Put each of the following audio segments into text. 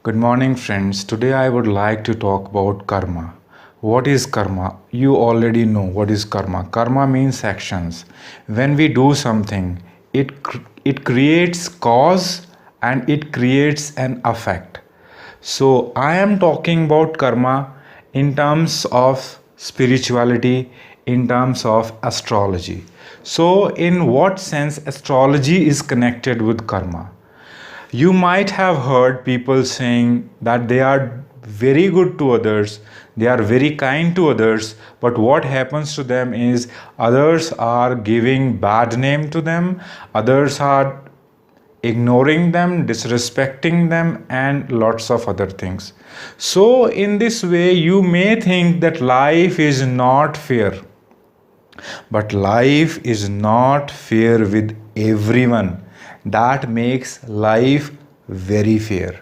Good morning, friends. Today I would like to talk about karma. What is karma? You already know what is karma. Karma means actions. When we do something, it creates cause and it creates an effect. So I am talking about karma in terms of spirituality, in terms of astrology. So in what sense astrology is connected with karma? You might have heard people saying that they are very good to others, they are very kind to others, but what happens to them is others are giving bad name to them, others are ignoring them, disrespecting them, and lots of other things. So, in this way, you may think that life is not fair, but life is not fair with everyone. That makes life very fair.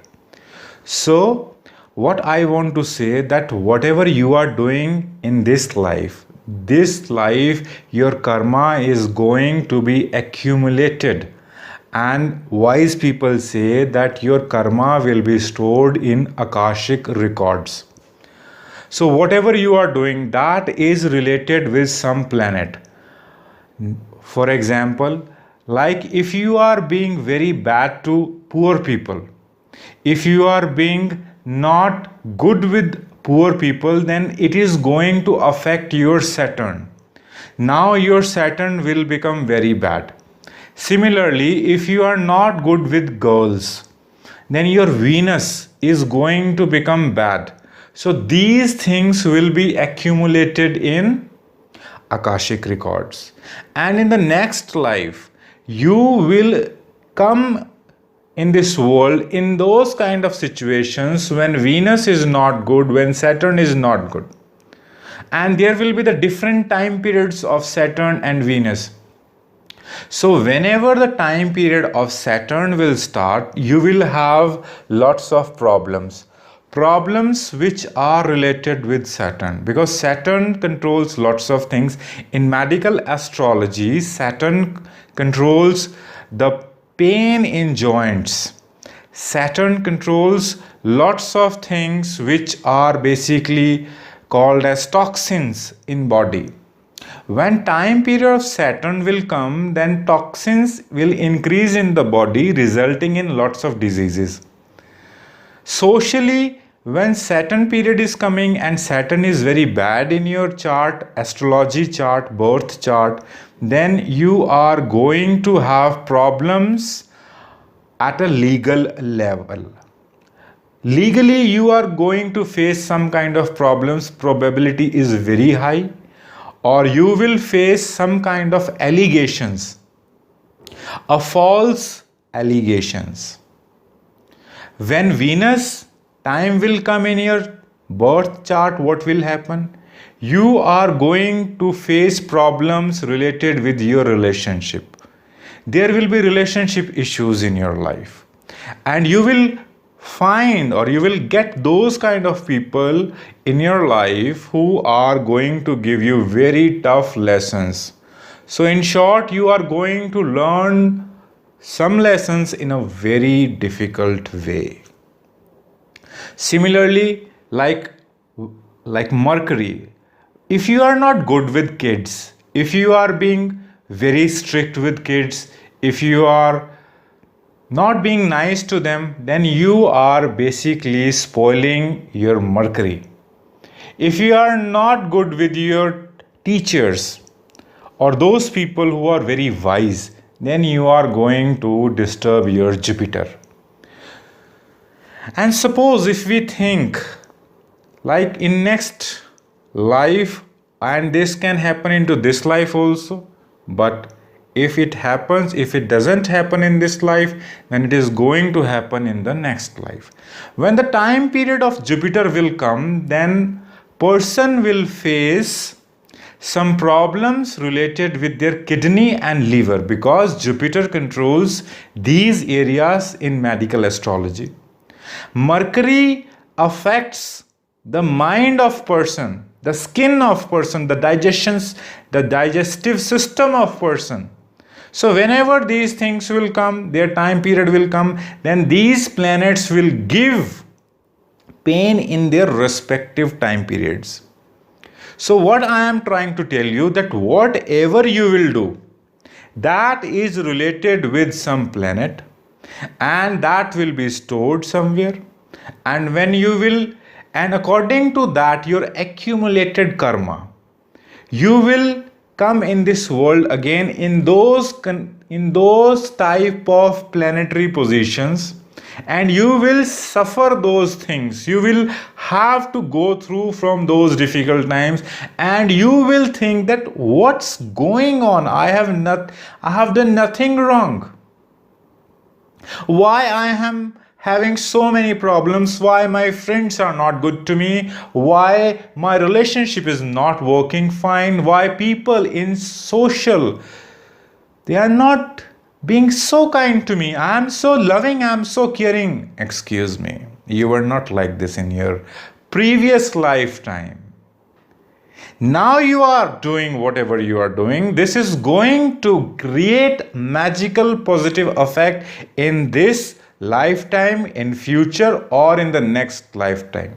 So, what I want to say that whatever you are doing in this life, your karma is going to be accumulated. And wise people say that your karma will be stored in Akashic records. So, whatever you are doing, that is related with some planet. For example, like if you are being very bad to poor people, if you are being not good with poor people, then it is going to affect your Saturn. Now your Saturn will become very bad. Similarly, if you are not good with girls, then your Venus is going to become bad. So these things will be accumulated in Akashic records. And in the next life, you will come in this world in those kind of situations when Venus is not good, when Saturn is not good. And there will be the different time periods of Saturn and Venus. So whenever the time period of Saturn will start, you will have lots of problems which are related with Saturn, because Saturn controls lots of things. In medical astrology, Saturn controls the pain in joints. Saturn controls lots of things which are basically called as toxins in body. When time period of Saturn will come, then toxins will increase in the body, resulting in lots of diseases. Socially, when Saturn period is coming and Saturn is very bad in your chart, astrology chart, birth chart, then you are going to have problems at a legal level. Legally, you are going to face some kind of problems, probability is very high, or you will face some kind of allegations, a false allegations. When Venus time will come in your birth chart, what will happen? You are going to face problems related with your relationship. There will be relationship issues in your life, and you will find or you will get those kind of people in your life who are going to give you very tough lessons. So in short, you are going to learn some lessons in a very difficult way. Similarly, like Mercury, if you are not good with kids, if you are being very strict with kids, if you are not being nice to them, then you are basically spoiling your Mercury. If you are not good with your teachers or those people who are very wise, then you are going to disturb your Jupiter. And suppose if we think like in next life, and this can happen into this life also, but if it happens, if it doesn't happen in this life, then it is going to happen in the next life. When the time period of Jupiter will come, then person will face some problems related with their kidney and liver, because Jupiter controls these areas in medical astrology. Mercury affects the mind of person, the skin of person, the digestive system of person. So whenever these things will come, their time period will come, then these planets will give pain in their respective time periods. So what I am trying to tell you, that whatever you will do, that is related with some planet, and that will be stored somewhere, and when you will, and according to that, your accumulated karma, you will come in this world again in those type of planetary positions, and you will suffer those things. You will have to go through from those difficult times, and you will think that what's going on, I have done nothing wrong. Why I am having so many problems, why my friends are not good to me, why my relationship is not working fine, why people in social, they are not being so kind to me, I am so loving, I am so caring. Excuse me, you were not like this in your previous lifetime. Now you are doing whatever you are doing, this is going to create magical positive effect in this lifetime, in future, or in the next lifetime.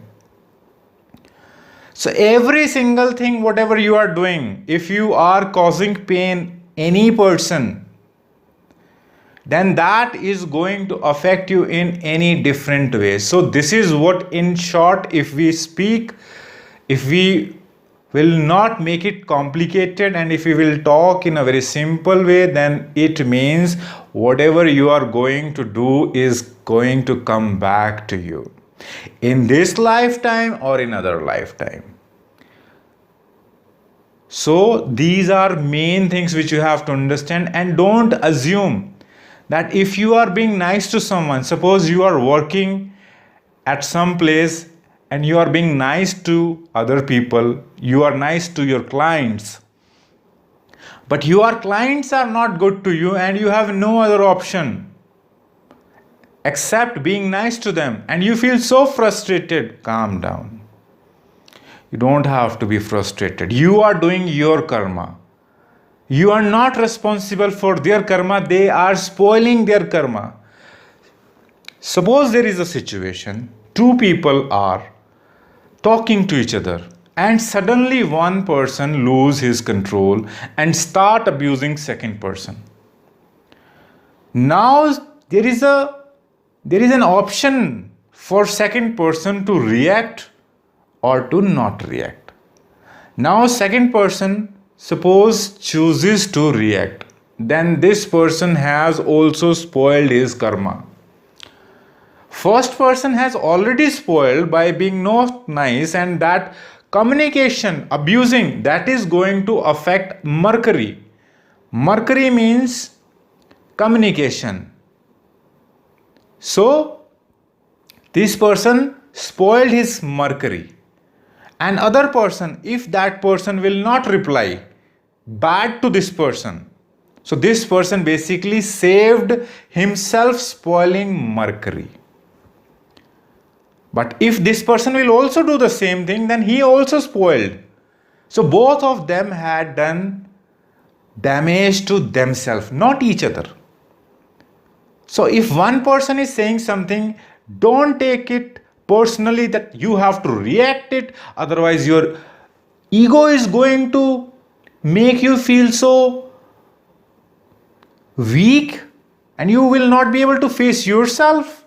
So every single thing whatever you are doing, if you are causing pain any person, then that is going to affect you in any different way. So this is what, in short, if we speak, if we will not make it complicated, and if we will talk in a very simple way, then it means whatever you are going to do is going to come back to you in this lifetime or in other lifetime. So these are main things which you have to understand, and don't assume that if you are being nice to someone, suppose you are working at some place and you are being nice to other people, you are nice to your clients, but your clients are not good to you and you have no other option except being nice to them, and you feel so frustrated, calm down. You don't have to be frustrated. You are doing your karma. You are not responsible for their karma. They are spoiling their karma. Suppose there is a situation, two people are talking to each other, and suddenly one person lose his control and start abusing second person. Now there is an option for second person to react or to not react. Now second person suppose chooses to react, then this person has also spoiled his karma. First person has already spoiled by being not nice, and that communication, abusing, that is going to affect Mercury. Mercury means communication. So this person spoiled his Mercury. And other person, if that person will not reply bad to this person, so this person basically saved himself spoiling Mercury. But if this person will also do the same thing, then he also spoiled. So both of them had done damage to themselves, not each other. So if one person is saying something, don't take it personally that you have to react it, otherwise your ego is going to make you feel so weak and you will not be able to face yourself.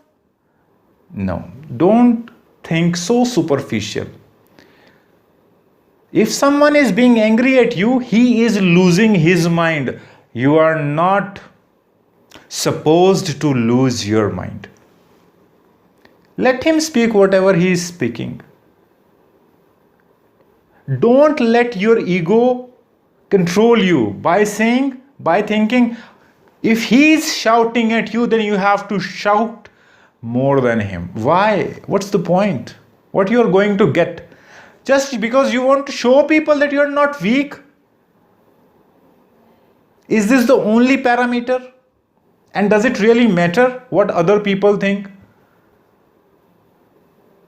No, don't think so superficial. If someone is being angry at you, he is losing his mind. You are not supposed to lose your mind. Let him speak whatever he is speaking. Don't let your ego control you by thinking, if he is shouting at you, then you have to shout more than him. Why? What's the point? What you are going to get? Just because you want to show people that you are not weak? Is this the only parameter? And does it really matter what other people think?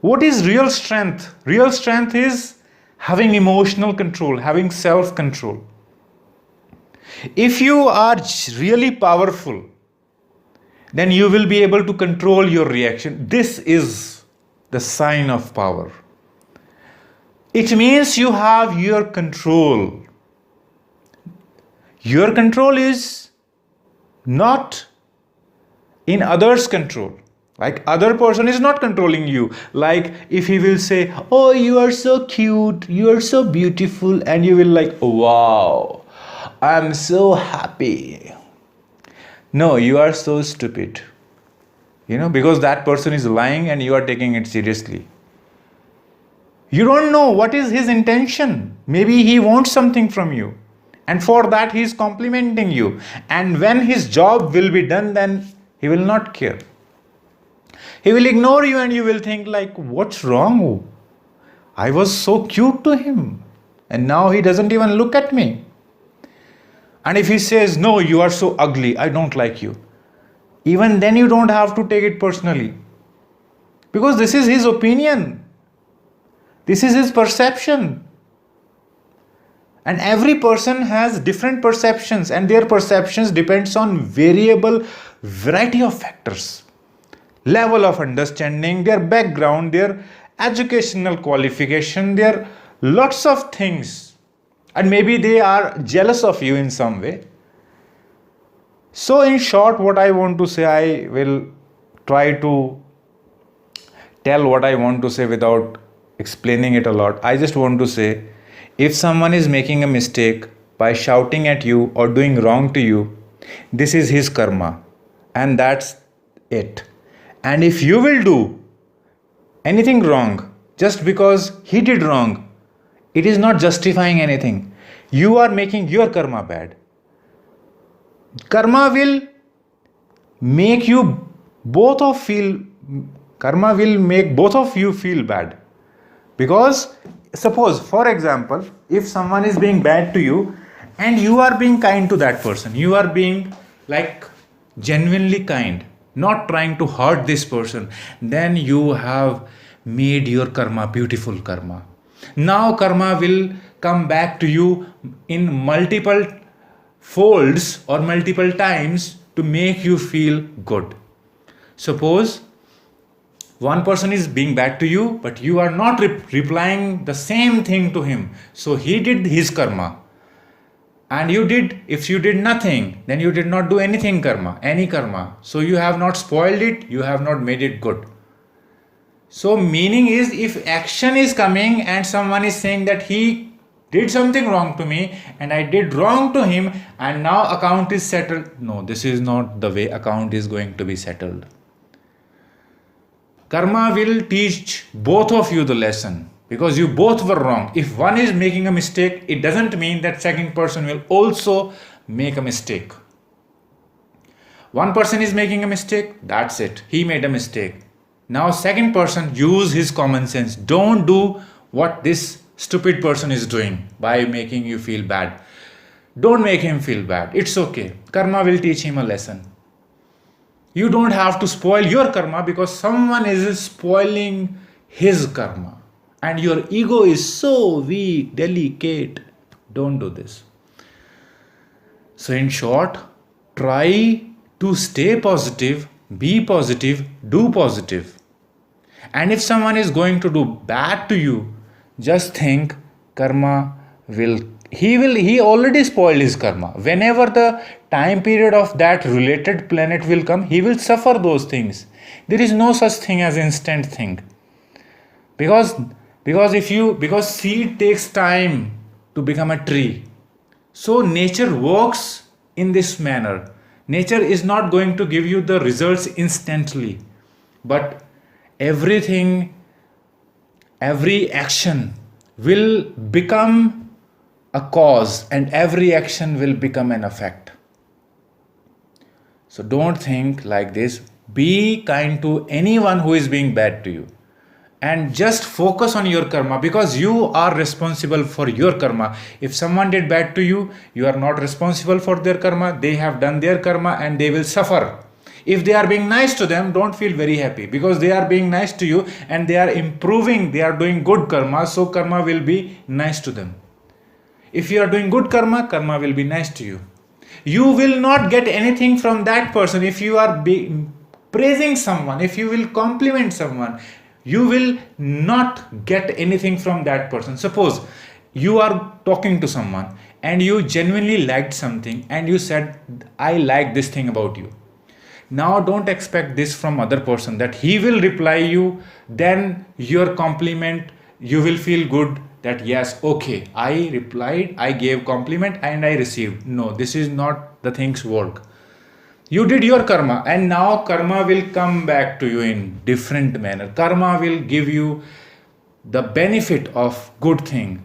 What is real strength? Real strength is having emotional control, having self-control. If you are really powerful, then you will be able to control your reaction. This is the sign of power. It means you have your control. Your control is not in others' control. Like other person is not controlling you. Like if he will say, "Oh, you are so cute, you are so beautiful," and you will like, "Wow, I'm so happy." No, you are so stupid. Because that person is lying and you are taking it seriously. You don't know what is his intention. Maybe he wants something from you. And for that he is complimenting you. And when his job will be done, then he will not care. He will ignore you and you will think like, what's wrong? I was so cute to him. And now he doesn't even look at me. And if he says, no, you are so ugly, I don't like you. Even then you don't have to take it personally. Because this is his opinion. This is his perception. And every person has different perceptions, and their perceptions depends on variety of factors. Level of understanding, their background, their educational qualification, their lots of things. And maybe they are jealous of you in some way. So in short, what I want to say, I will try to tell what I want to say without explaining it a lot. I just want to say, if someone is making a mistake by shouting at you or doing wrong to you, this is his karma, and that's it. And if you will do anything wrong just because he did wrong, it is not justifying anything. You are making your karma bad. Karma will make both of you feel bad. Because suppose, for example, if someone is being bad to you and you are being kind to that person, you are being like genuinely kind, not trying to hurt this person, then you have made your karma beautiful karma. Now karma will come back to you in multiple folds or multiple times to make you feel good. Suppose one person is being bad to you, but you are not replying the same thing to him. So he did his karma. And if you did nothing, then you did not do any karma. So you have not spoiled it, you have not made it good. So meaning is, if action is coming and someone is saying that he did something wrong to me and I did wrong to him and now account is settled. No, this is not the way account is going to be settled. Karma will teach both of you the lesson, because you both were wrong. If one is making a mistake, it doesn't mean that second person will also make a mistake. One person is making a mistake, that's it. He made a mistake. Now second person, use his common sense. Don't do what this stupid person is doing by making you feel bad. Don't make him feel bad. It's okay. Karma will teach him a lesson. You don't have to spoil your karma because someone is spoiling his karma. And your ego is so weak, delicate. Don't do this. So in short, try to stay positive, be positive, do positive. And if someone is going to do bad to you, just think karma he already spoiled his karma. Whenever the time period of that related planet will come, he will suffer those things. There is no such thing as instant thing. Because seed takes time to become a tree. So nature works in this manner. Nature is not going to give you the results instantly. But every action will become a cause, and every action will become an effect. So don't think like this. Be kind to anyone who is being bad to you. And just focus on your karma, because you are responsible for your karma. If someone did bad to you, you are not responsible for their karma. They have done their karma and they will suffer. If they are being nice to them, don't feel very happy, because they are being nice to you and they are improving, they are doing good karma, so karma will be nice to them. If you are doing good karma, karma will be nice to you. You will not get anything from that person if you are praising someone, if you will compliment someone. you will not get anything from that person. Suppose you are talking to someone and you genuinely liked something and you said, I like this thing about you. Now don't expect this from other person that he will reply you, then your compliment, you will feel good that yes, okay, I replied, I gave compliment and I received. No, this is not the things work. You did your karma and now karma will come back to you in different manner. Karma will give you the benefit of good thing.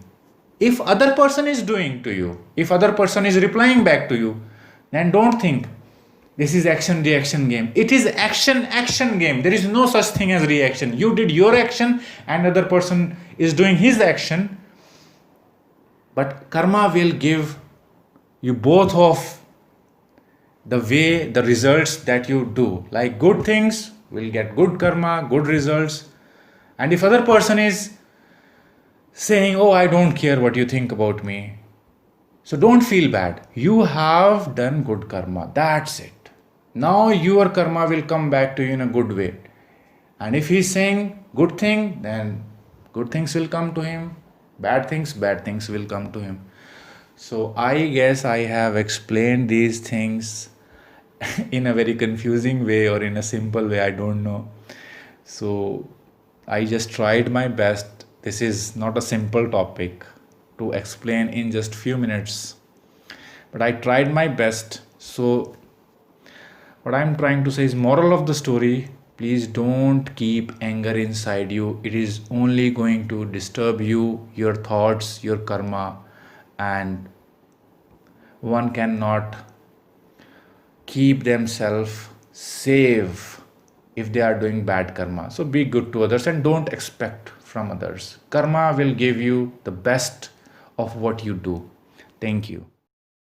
If other person is doing to you, if other person is replying back to you, then don't think this is action reaction game. It is action game. There is no such thing as reaction. You did your action and other person is doing his action, but karma will give you both of the way, the results that you do. Like good things will get good karma, good results. And if other person is saying, oh, I don't care what you think about me, so don't feel bad. You have done good karma. That's it. Now your karma will come back to you in a good way. And if he's saying good thing, then good things will come to him. Bad things will come to him. So I guess I have explained these things in a very confusing way or in a simple way, I don't know. So I just tried my best. This is not a simple topic to explain in just few minutes, but I tried my best. So what I'm trying to say is, moral of the story, please don't keep anger inside you. It is only going to disturb you, your thoughts, your karma, and one cannot keep themselves safe if they are doing bad karma. So be good to others and don't expect from others. Karma will give you the best of what you do. Thank you.